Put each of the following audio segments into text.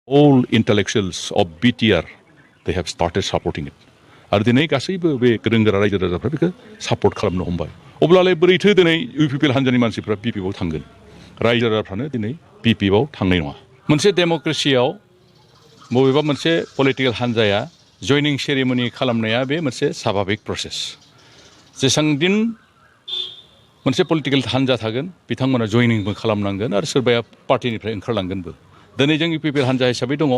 all intellectuals of BTR, they have started supporting it. आरो दिनै गासैबो बे गोरों गोरा रायजो राजाफ्रा बेखौ सापर्ट खालामनो हमबाय अब्लालाय बोरैथो दिनै UPPL हान्जानि मानसिफ्रा BPF आव थांगोन रायजो राजाफ्रानो दिनै BPF आव थांनाय नङा मोनसे डेम'क्रेसियाव बबेबा मोनसे पलिटिकेल हान्जाया जयनिं सेरेमनि खालामनाया बे मोनसे स्वाभाबिक प्रसेस जेसेबां दिन मोनसे पलिटिकेल हान्जा थागोन बिथांमोना जयनिंबो खालामनांगोन आरो सोरबाया पार्टिनिफ्राय ओंखारलांगोनबो दिनै जों UPPL हान्जा हिसाबै दङ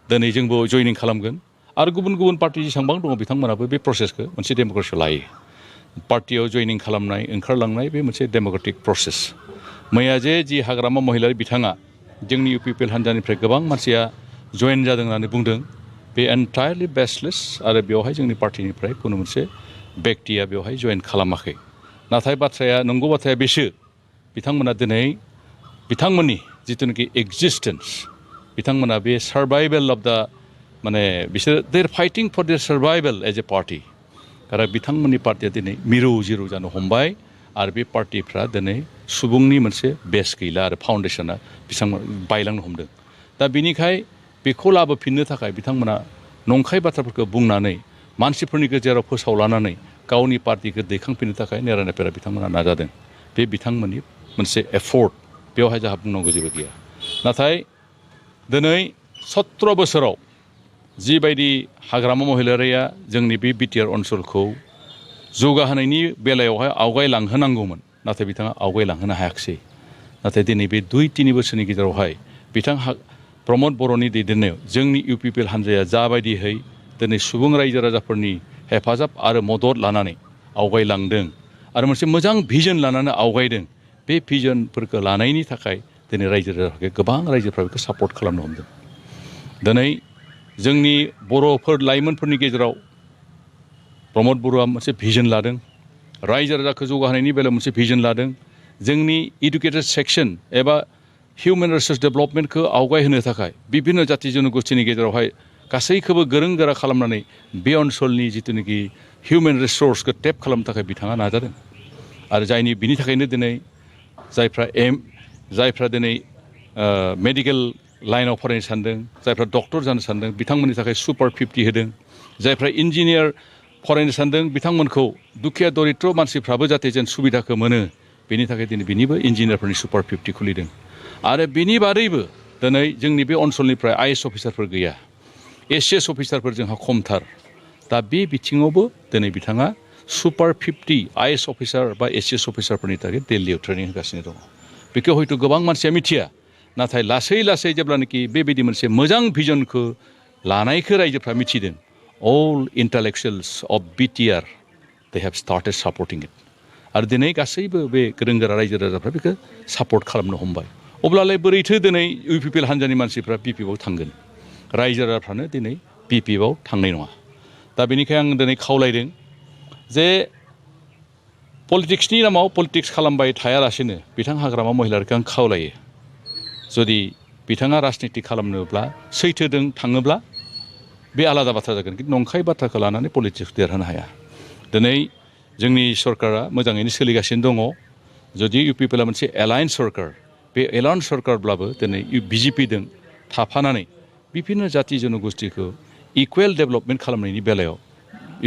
दिनै जोंबो जयनिं खालामगोन आरो गुबुन गुबुन पार्टि जेसेबां दङ बिथांमोनाबो बे प्रसेसखौ मोनसे डेम'क्रेसियाव लायो पार्टियाव जयनिं खालामनाय ओंखारलांनाय बे मोनसे डेम'क्रेटिक प्रसेस मैया जि हाग्रामा महिलारि बिथाङा जोंनि UPPL हान्जानिफ्राय गोबां मानसिया जयेन जादों होननानै बुंदों बे एन्टायारलि बेसलेस आरो बेवहाय जोंनि पार्टिनिफ्राय खुनु मोनसे व्यक्तिया बेवहाय जयेन खालामाखै नाथाय बाथ्राया नंगौ बाथ्राया बेसो बिथांमोना दिनै बिथांमोननि जिथुनाखि एक्जिस्टेन्स बिथांमोना बे सार्भाइभेल अफ दा माने बिसोर they are fighting for their survival as a party आरो बिथांमोननि पार्टिया दिनै मिरौ जिरौ जानो हमबाय आरो बे पार्टिफ्रा दिनै सुबुंनि मोनसे बेस गैला आरो फाउन्डेसना बिथांमोन बायलांनो हमदों दा बिनिखाय बेखौ लाबोफिननो थाखाय बिथांमोना नंखाय बाथ्राफोरखौ बुंनानै मानसिफोरनि गेजेराव फोसावलानानै गावनि पार्टिखौ दैखांफिननो थाखाय नेरानेपेरा बिथांमोना नाजादों बे बिथांमोननि मोनसे एफर्ट बेवहाय जोंहा बुंनांगौ जेबो गैया नाथाय दिनै 17 बोसोराव जिबायदि हाग्रामा महिलारिया जोंनि बे BTR ओनसोलखौ जौगाहोनायनि बेलायावहाय आवगायलांहोनांगौमोन नाथाय बिथाङा आवगायलांहोनो हायाखिसै नाथाय दिनै बे 2-3 बोसोरनि गेजेरावहाय बिथां प्रमद बर'नि दैदेननायाव जोंनि UPPL हान्जाया जाबायदिहै दिनै सुबुं रायजो राजाफोरनि हेफाजाब आरो मदद लानानै आवगायलांदों आरो मोनसे मोजां भिजन लानानै आवगायदों बे भिजनफोरखौ लानायनि थाखाय दिनै रायजो राजाफोरखौ गोबां रायजोफ्रा बेखौ सापर्ट खालामनो हमदों दिनै जोंनि बर'फोर लाइमोनफोरनि गेजेराव प्रमद बर'आ मोनसे भिजन लादों रायजो राजाखौ जौगाहोनायनि बेलायाव मोनसे भिजन लादों जोंनि इडुकेटेड सेक्सन एबा हिउमेन रिसोर्स डेभेलपमेन्टखौ आवगायहोनो थाखाय बिभिन्न जाति जनगोष्ठीनि गेजेरावहाय गासैखौबो गोरों गोरा खालामनानै बे ओनसोलनि जिथुनाखि हिउमेन रिसोर्सखौ टेप खालामनो थाखाय बिथाङा नाजादों आरो बिनि थाखायनो दिनै जायफ्रा दिनै मेडिकेल लाइनाव फरायनो सानदों जायफ्रा डक्टर जानो सानदों बिथांमोननि थाखाय सुपार 50 होदों जायफ्रा इन्जिनियार फरायनो सानदों बिथांमोनखौ दुखिया दरिद्र मानसिफ्राबो जाहाथे जेन सुबिदाखौ मोनो बेनि थाखाय दिनै बिनिबो इन्जिनियारफोरनि सुपार 50 खुलिदों आरो बिनि बादैबो दिनै जोंनि बे ओनसोलनिफ्राय IAS अफिसारफोर गैया ACS अफिसारफोर जोंहा खमथार दा बे बिथिङावबो दिनै बिथाङा सुपार 50 IAS अफिसार बा ACS अफिसारफोरनि थाखाय दिल्लीयाव ट्रेनिं होगासिनो दङ बेखौ हयथ' गोबां मानसिया मिथिया नाथाय लासै लासै जेब्लानाखि बेबायदि मोनसे मोजां भिजनखौ लानायखौ रायजोफ्रा मिथिदों all intellectuals of BTR they have started supporting it आरो दिनै गासैबो बे गोरों गोरा रायजो राजाफ्रा बेखौ सापर्ट खालामनो हमबाय अब्लालाय बोरैथो दिनै UPPL हान्जानि मानसिफ्रा BPF आव थांगोन रायजो राजाफ्रानो दिनै BPF आव थांनाय नङा दा बेनिखायनो आं दिनै खावलायदों जे पलिटिक्सनि नामाव पलिटिक्स खालामबाय थायालासेनो बिथां हाग्रामा महिलारिखौ आं खावलायो जुदि बिथाङा राजनिति खालामनोब्ला सैथोजों थाङोब्ला बे आलादा बाथ्रा जागोन खिन्थु नंखाय बाथ्राखौ लानानै पलिटिक्स देरहानो हाया दिनै जोंनि सरकारा मोजाङैनो सोलिगासिनो दङ जुदि UPPL मोनसे एलायन्स सरकार बे एलायन्स सरकारब्लाबो दिनै BJPजों थाफानानै बिभिन्न जाति जनगोष्ठीखौ इकुवेल डेभेलपमेन्ट खालामनायनि बेलायाव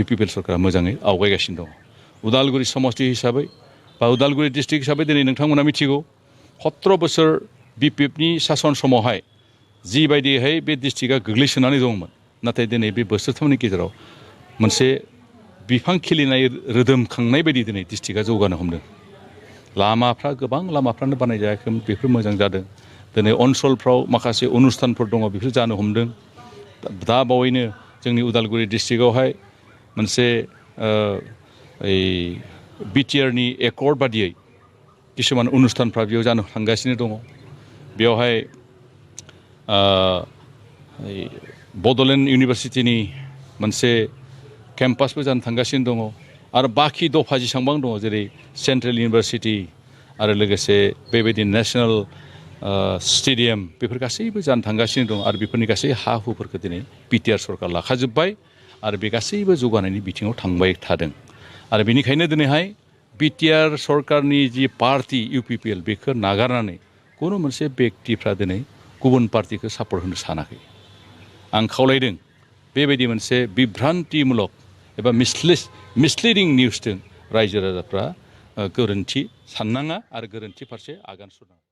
UPPL सरकारा मोजाङै आवगायगासिनो दङ उदालगुरि समष्टि हिसाबै बा उदालगुरि डिस्ट्रिक्ट हिसाबै दिनै नोंथांमोना मिथिगौ 17 बोसोर BPFनि सासन समावहाय जिबायदिहाय बे डिस्ट्रिक्टआ गोग्लैसोनानै दंमोन नाथाय दिनै बे बोसोरथामनि गेजेराव मोनसे बिफां खिलिनाय रोदोमखांनाय बायदि दिनै डिस्ट्रिक्टआ जौगानो हमदों लामाफ्रा गोबां लामाफ्रानो बानायजायाखैमोन बेफोर मोजां जादों दिनै ओनसोलफ्राव माखासे अनुष्ठानफोर दङ बेफोर जानो हमदों दा बावैनो जोंनि उदालगुरि डिस्ट्रिक्टआवहाय मोनसे BTRनि एकर्ड बादियै किसुमान अनुष्ठानफ्रा बेयाव जानो थांगासिनो दङ बेवहाय बड'लेण्ड इउनिभारसिटिनि मोनसे केम्पासबो जानो थांगासिनो दङ आरो बाखि दफा जेसेबां दङ जेरै सेन्ट्रेल इउनिभारसिटि आरो लोगोसे बेबायदि नेशनेल स्टेडियाम बेफोर गासैबो जानो थांगासिनो दं आरो बेफोरनि गासै हा हुफोरखौ दिनै BTR सरकार लाखाजोब्बाय आरो बे गासैबो जौगानायनि बिथिङाव थांबाय थादों आरो बेनिखायनो दिनैहाय BTR सरकारनि जि पार्टि UPPL बेखौ नागारनानै खुनु मोनसे बेक्तिफ्रा दिनै गुबुन पार्टिखौ सापर्ट होनो सानाखै आं खावलायदों बेबायदि मोनसे बिभ्रान्तिमूलक एबा मिसलिडिं निउसजों रायजो राजाफ्रा गोरोन्थि साननाङा आरो गोरोन्थि फारसे आगान सुरनाङा